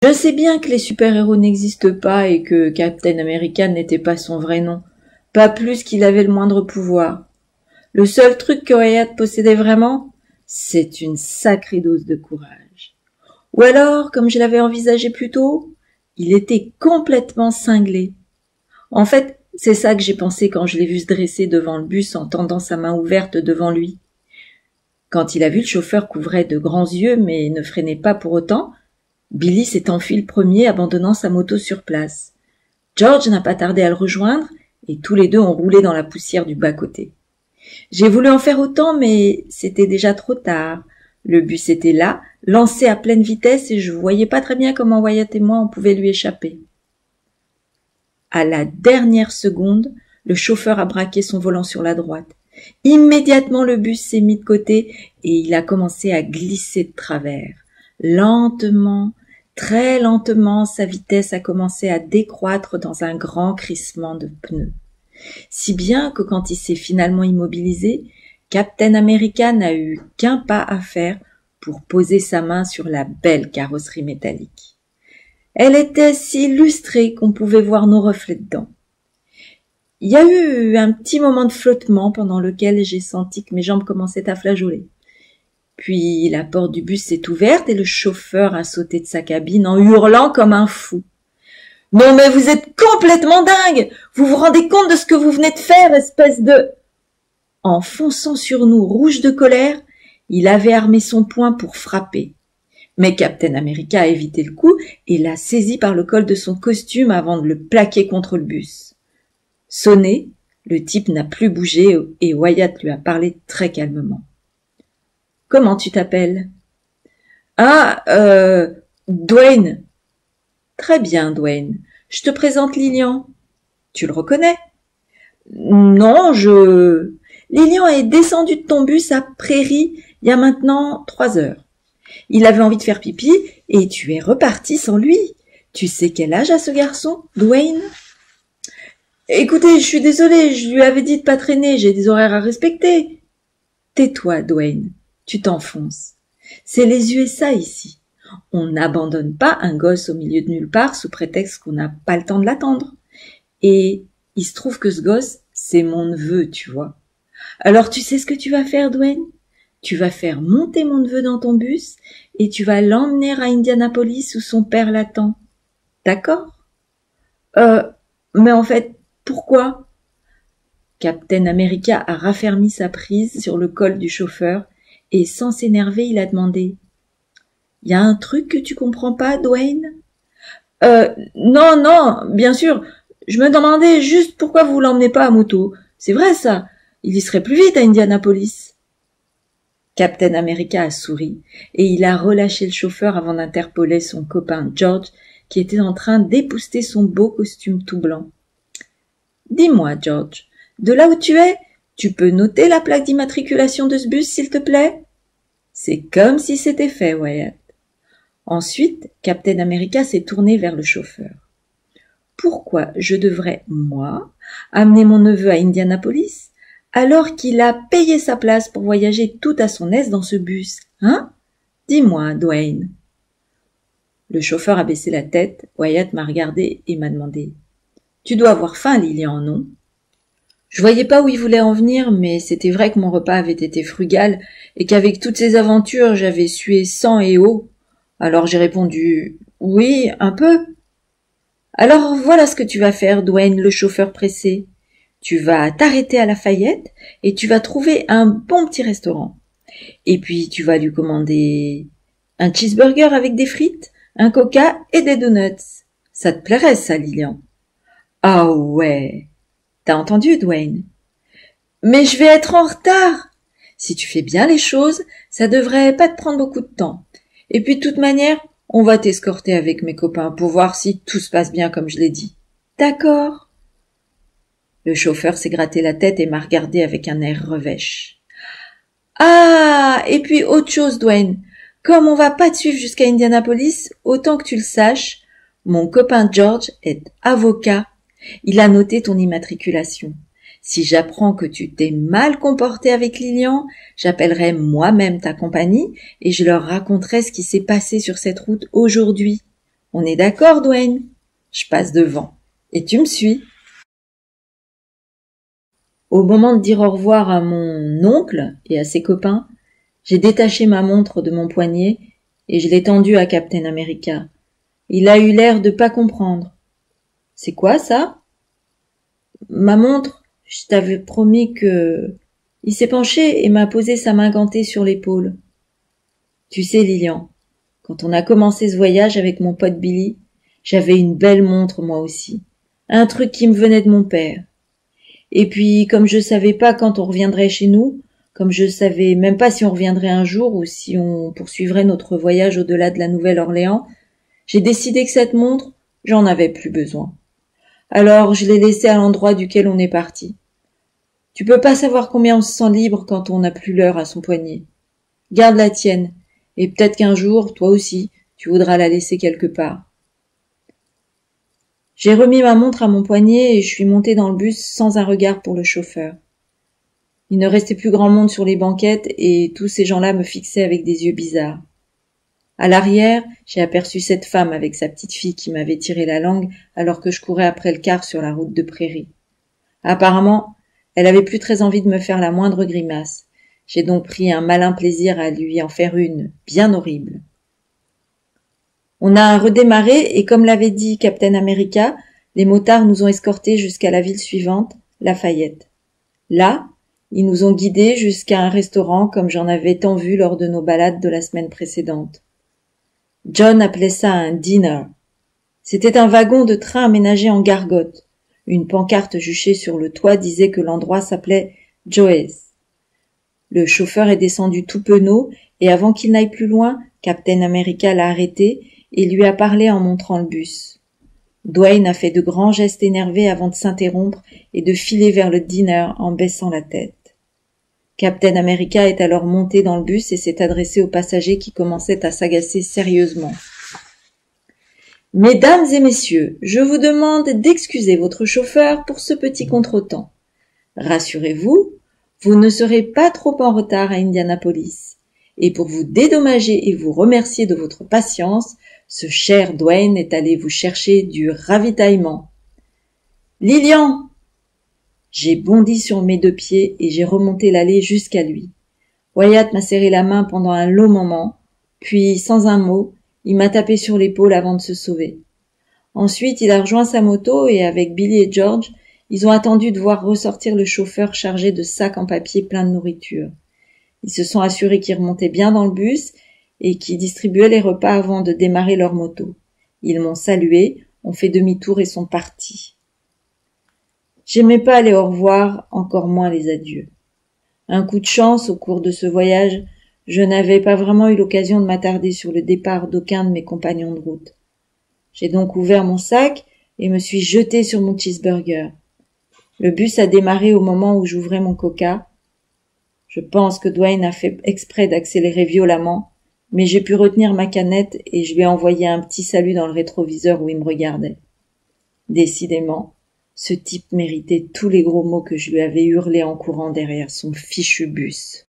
Je sais bien que les super-héros n'existent pas et que Captain America n'était pas son vrai nom, pas plus qu'il avait le moindre pouvoir. Le seul truc que Wyatt possédait vraiment, c'est une sacrée dose de courage. Ou alors, comme je l'avais envisagé plus tôt, il était complètement cinglé. En fait, c'est ça que j'ai pensé quand je l'ai vu se dresser devant le bus en tendant sa main ouverte devant lui. Quand il a vu le chauffeur qu'ouvrait de grands yeux mais ne freinait pas pour autant, Billy s'est enfui le premier, abandonnant sa moto sur place. George n'a pas tardé à le rejoindre, et tous les deux ont roulé dans la poussière du bas-côté. J'ai voulu en faire autant, mais c'était déjà trop tard. Le bus était là, lancé à pleine vitesse, et je voyais pas très bien comment Wyatt et moi on pouvait lui échapper. À la dernière seconde, le chauffeur a braqué son volant sur la droite. Immédiatement, le bus s'est mis de côté, et il a commencé à glisser de travers. Lentement, très lentement, sa vitesse a commencé à décroître dans un grand crissement de pneus. Si bien que quand il s'est finalement immobilisé, Captain America n'a eu qu'un pas à faire pour poser sa main sur la belle carrosserie métallique. Elle était si lustrée qu'on pouvait voir nos reflets dedans. Il y a eu un petit moment de flottement pendant lequel j'ai senti que mes jambes commençaient à flageoler. Puis la porte du bus s'est ouverte et le chauffeur a sauté de sa cabine en hurlant comme un fou. « Non mais vous êtes complètement dingue! Vous vous rendez compte de ce que vous venez de faire, espèce de... » En fonçant sur nous, rouge de colère, il avait armé son poing pour frapper. Mais Captain America a évité le coup et l'a saisi par le col de son costume avant de le plaquer contre le bus. Sonné, le type n'a plus bougé et Wyatt lui a parlé très calmement. « Comment tu t'appelles ?»« Ah, Dwayne. »« Très bien, Dwayne. Je te présente Lilian. Tu le reconnais ?»« Non, Lilian est descendu de ton bus à Prairie il y a maintenant 3 heures. Il avait envie de faire pipi et tu es reparti sans lui. Tu sais quel âge a ce garçon, Dwayne ? » Écoutez, je suis désolée, je lui avais dit de pas traîner, j'ai des horaires à respecter. Tais-toi, Dwayne. Tu t'enfonces. C'est les USA ici. On n'abandonne pas un gosse au milieu de nulle part sous prétexte qu'on n'a pas le temps de l'attendre. Et il se trouve que ce gosse, c'est mon neveu, tu vois. Alors tu sais ce que tu vas faire, Dwayne ? Tu vas faire monter mon neveu dans ton bus et tu vas l'emmener à Indianapolis où son père l'attend. D'accord ? Mais en fait, pourquoi ? Captain America a raffermi sa prise sur le col du chauffeur et sans s'énerver, il a demandé « Y a un truc que tu comprends pas, Dwayne ?»« Non, bien sûr. Je me demandais juste pourquoi vous l'emmenez pas à moto. C'est vrai, ça. Il y serait plus vite à Indianapolis. » Captain America a souri et il a relâché le chauffeur avant d'interpeller son copain George qui était en train d'épousseter son beau costume tout blanc. « Dis-moi, George, de là où tu es, tu peux noter la plaque d'immatriculation de ce bus, s'il te plaît ?» C'est comme si c'était fait, Wyatt. Ensuite, Captain America s'est tourné vers le chauffeur. « Pourquoi je devrais, moi, amener mon neveu à Indianapolis alors qu'il a payé sa place pour voyager tout à son aise dans ce bus, hein ? Dis-moi, Dwayne. » Le chauffeur a baissé la tête, Wyatt m'a regardé et m'a demandé « Tu dois avoir faim, Lilian, non ?» Je voyais pas où il voulait en venir, mais c'était vrai que mon repas avait été frugal et qu'avec toutes ces aventures, j'avais sué sang et eau. Alors j'ai répondu « Oui, un peu. » Alors voilà ce que tu vas faire, Dwayne, le chauffeur pressé. Tu vas t'arrêter à Lafayette et tu vas trouver un bon petit restaurant. Et puis tu vas lui commander un cheeseburger avec des frites, un coca et des donuts. Ça te plairait, ça, Lilian ? Ah ouais. T'as entendu, Dwayne ? Mais je vais être en retard. Si tu fais bien les choses, ça devrait pas te prendre beaucoup de temps. Et puis de toute manière, on va t'escorter avec mes copains pour voir si tout se passe bien comme je l'ai dit. D'accord ? Le chauffeur s'est gratté la tête et m'a regardé avec un air revêche. Ah, et puis autre chose, Dwayne. Comme on va pas te suivre jusqu'à Indianapolis, autant que tu le saches, mon copain George est avocat. Il a noté ton immatriculation. Si j'apprends que tu t'es mal comporté avec Lilian, j'appellerai moi-même ta compagnie et je leur raconterai ce qui s'est passé sur cette route aujourd'hui. On est d'accord, Dwayne? Je passe devant. Et tu me suis. Au moment de dire au revoir à mon oncle et à ses copains, j'ai détaché ma montre de mon poignet et je l'ai tendue à Captain America. Il a eu l'air de pas comprendre. C'est quoi ça? Ma montre, je t'avais promis que... Il s'est penché et m'a posé sa main gantée sur l'épaule. Tu sais, Lilian, quand on a commencé ce voyage avec mon pote Billy, j'avais une belle montre moi aussi. Un truc qui me venait de mon père. Et puis, comme je savais pas quand on reviendrait chez nous, comme je savais même pas si on reviendrait un jour ou si on poursuivrait notre voyage au-delà de la Nouvelle-Orléans, j'ai décidé que cette montre, j'en avais plus besoin. Alors, je l'ai laissée à l'endroit duquel on est parti. Tu peux pas savoir combien on se sent libre quand on n'a plus l'heure à son poignet. Garde la tienne, et peut-être qu'un jour, toi aussi, tu voudras la laisser quelque part. J'ai remis ma montre à mon poignet et je suis montée dans le bus sans un regard pour le chauffeur. Il ne restait plus grand monde sur les banquettes et tous ces gens-là me fixaient avec des yeux bizarres. À l'arrière, j'ai aperçu cette femme avec sa petite fille qui m'avait tiré la langue alors que je courais après le car sur la route de prairie. Apparemment, elle avait plus très envie de me faire la moindre grimace. J'ai donc pris un malin plaisir à lui en faire une, bien horrible. On a redémarré et comme l'avait dit Captain America, les motards nous ont escortés jusqu'à la ville suivante, Lafayette. Là, ils nous ont guidés jusqu'à un restaurant comme j'en avais tant vu lors de nos balades de la semaine précédente. John appelait ça un diner. C'était un wagon de train aménagé en gargote. Une pancarte juchée sur le toit disait que l'endroit s'appelait Joey's. Le chauffeur est descendu tout penaud et avant qu'il n'aille plus loin, Captain America l'a arrêté et lui a parlé en montrant le bus. Dwayne a fait de grands gestes énervés avant de s'interrompre et de filer vers le diner en baissant la tête. Captain America est alors monté dans le bus et s'est adressé aux passagers qui commençaient à s'agacer sérieusement. « Mesdames et messieurs, je vous demande d'excuser votre chauffeur pour ce petit contretemps. Rassurez-vous, vous ne serez pas trop en retard à Indianapolis. Et pour vous dédommager et vous remercier de votre patience, ce cher Dwayne est allé vous chercher du ravitaillement. Lilian! J'ai bondi sur mes deux pieds et j'ai remonté l'allée jusqu'à lui. Wyatt m'a serré la main pendant un long moment, puis, sans un mot, il m'a tapé sur l'épaule avant de se sauver. Ensuite, il a rejoint sa moto et avec Billy et George, ils ont attendu de voir ressortir le chauffeur chargé de sacs en papier pleins de nourriture. Ils se sont assurés qu'il remontait bien dans le bus et qu'ils distribuaient les repas avant de démarrer leur moto. Ils m'ont salué, ont fait demi-tour et sont partis. J'aimais pas les au revoir, encore moins les adieux. Un coup de chance, au cours de ce voyage, je n'avais pas vraiment eu l'occasion de m'attarder sur le départ d'aucun de mes compagnons de route. J'ai donc ouvert mon sac et me suis jetée sur mon cheeseburger. Le bus a démarré au moment où j'ouvrais mon coca. Je pense que Dwayne a fait exprès d'accélérer violemment, mais j'ai pu retenir ma canette et je lui ai envoyé un petit salut dans le rétroviseur où il me regardait. Décidément, ce type méritait tous les gros mots que je lui avais hurlés en courant derrière son fichu bus.